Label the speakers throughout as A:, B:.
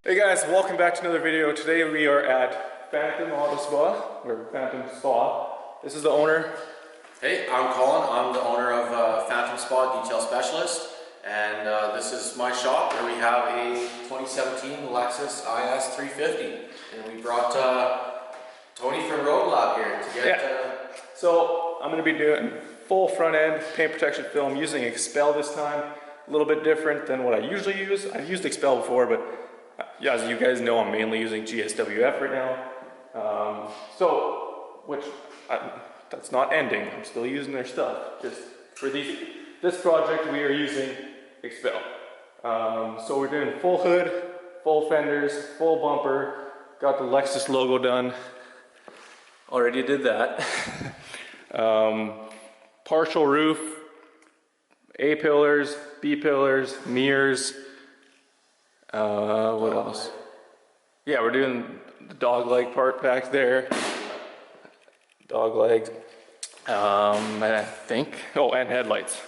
A: Hey guys, welcome back to another video. Today we are at Phantom Auto Spa, or Phantom Spa. This is the owner.
B: Hey, I'm Colin. I'm the owner of Phantom Spa Detail Specialist, and this is my shop where we have a 2017 Lexus IS 350, and we brought Tony from Road Lab here to get.
A: So I'm going to be doing full front end paint protection film using Xpel this time. A little bit different than what I usually use. I've used Xpel before, but as you guys know, I'm mainly using GSWF right now. That's not ending. I'm still using their stuff. Just for this project, we are using Xpel. So we're doing full hood, full fenders, full bumper. Got the Lexus logo done. Already did that. Partial roof, A pillars, B pillars, mirrors. What else? Yeah, we're doing the dog leg part back there. Dog legs. And I think, and headlights.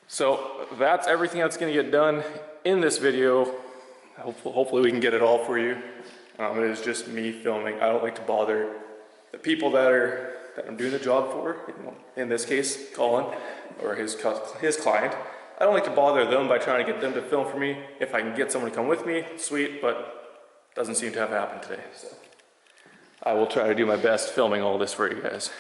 A: So that's everything that's gonna get done in this video. Hopefully we can get it all for you. It is just me filming. I don't like to bother the people that I'm doing the job for. In this case, Colin, or his client. I don't like to bother them by trying to get them to film for me. If I can get someone to come with me, sweet, but doesn't seem to have happened today. So I will try to do my best filming all this for you guys.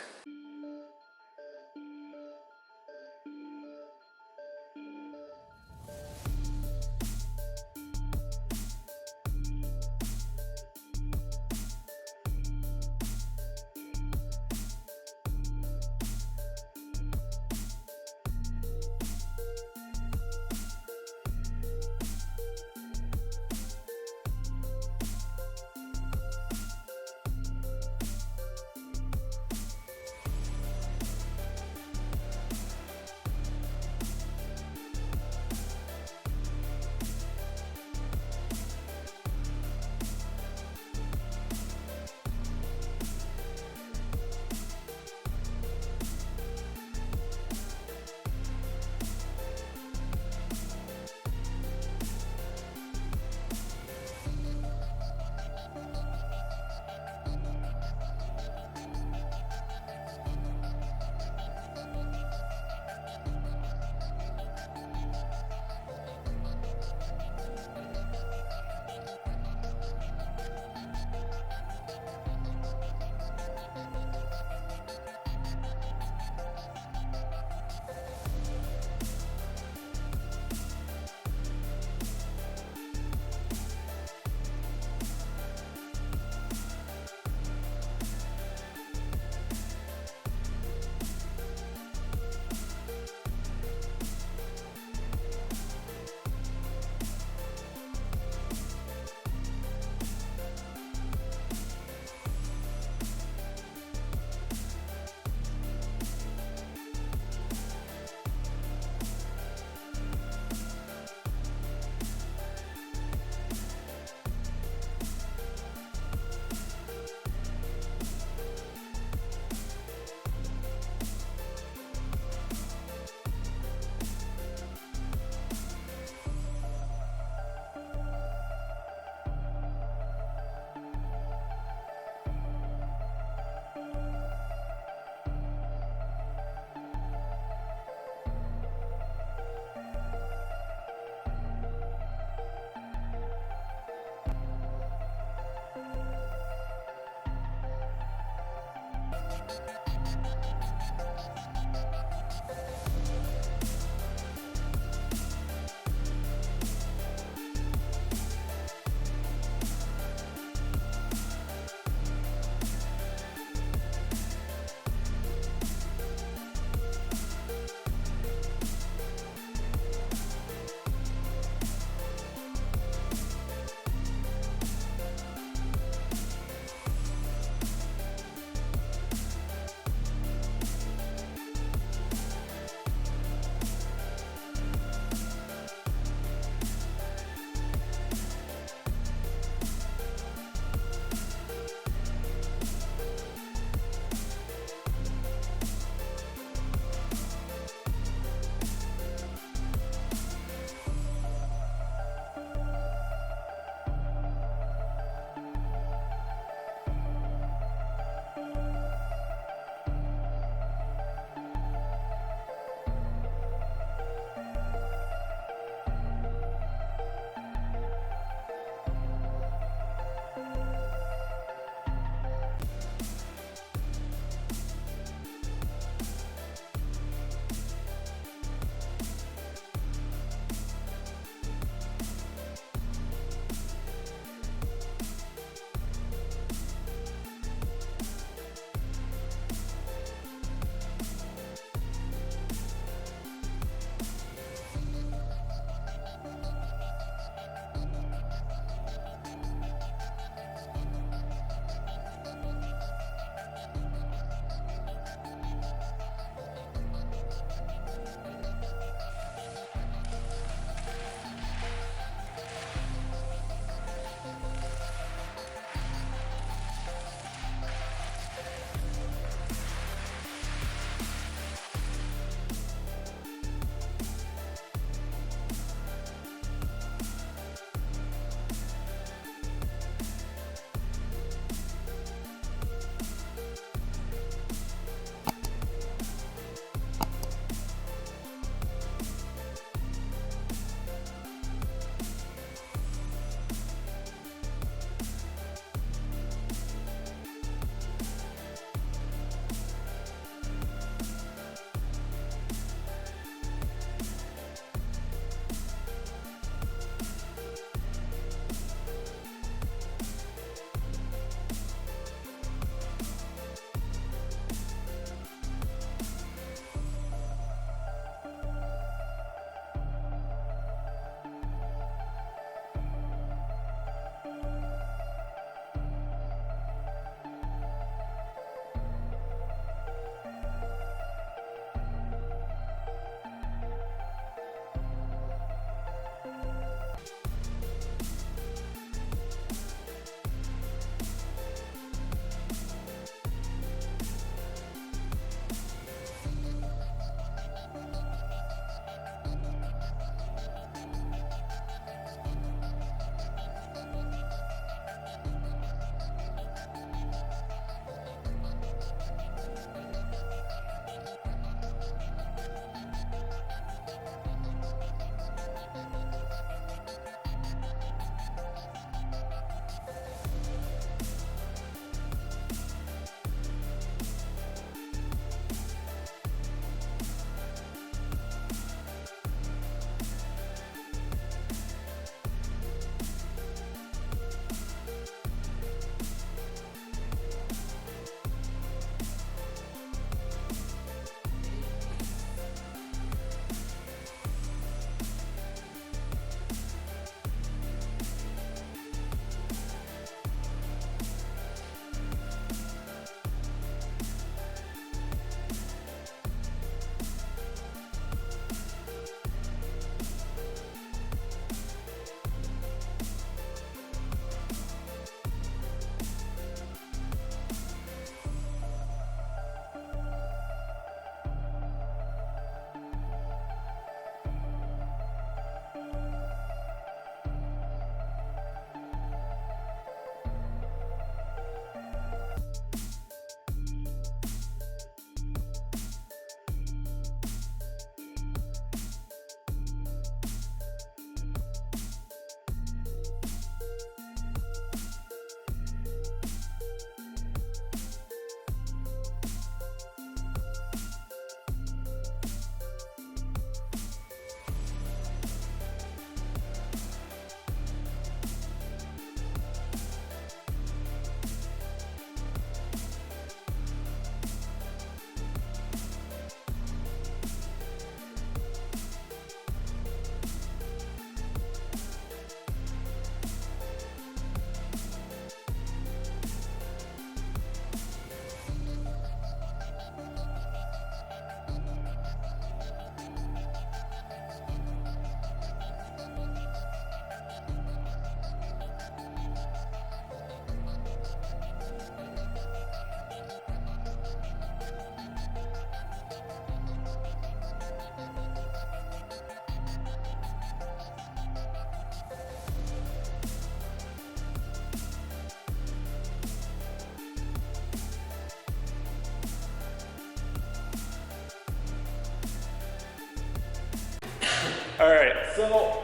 A: All right, so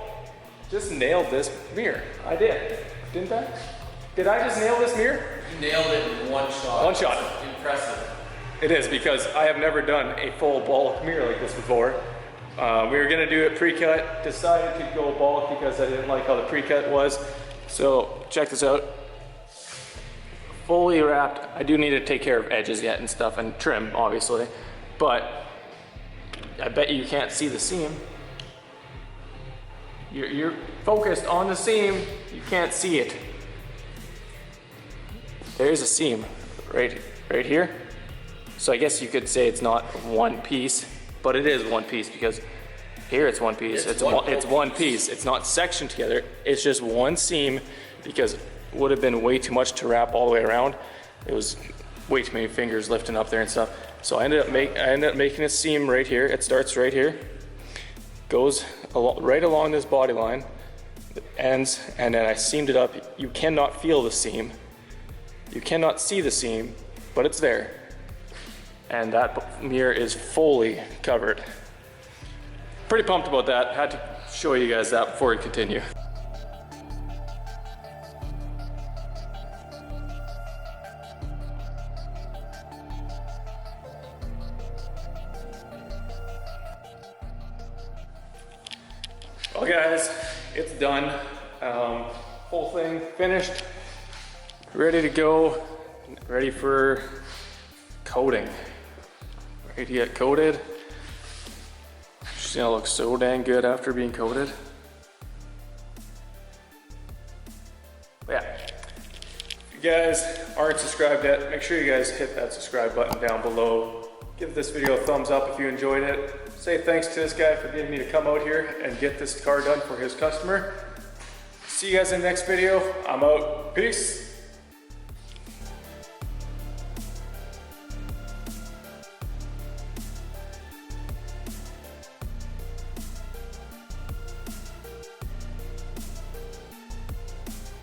A: just nailed this mirror. I did, didn't I? Did I just nail this mirror?
B: You nailed it in one shot.
A: One shot.
B: That's impressive.
A: It is, because I have never done a full bulk mirror like this before. We were gonna do it pre-cut, decided to go bulk because I didn't like how the pre-cut was. So check this out. Fully wrapped. I do need to take care of edges yet and stuff and trim, obviously, but I bet you can't see the seam. You're focused on the seam, you can't see it. There's a seam right here. So I guess you could say it's not one piece, but it is one piece because here it's one piece. It's one piece. It's not sectioned together. It's just one seam because it would have been way too much to wrap all the way around. It was way too many fingers lifting up there and stuff. So I ended up making a seam right here. It starts right here, goes right along this body line, ends, and then I seamed it up. You cannot feel the seam. You cannot see the seam, but it's there. And that mirror is fully covered. Pretty pumped about that. Had to show you guys that before we continue. Well guys, it's done. Whole thing finished, ready to go, ready for coating. Ready to get coated. She's gonna look so dang good after being coated. But yeah, if you guys aren't subscribed yet, make sure you guys hit that subscribe button down below. Give this video a thumbs up if you enjoyed it. Say thanks to this guy for getting me to come out here and get this car done for his customer. See you guys in the next video. I'm out. Peace.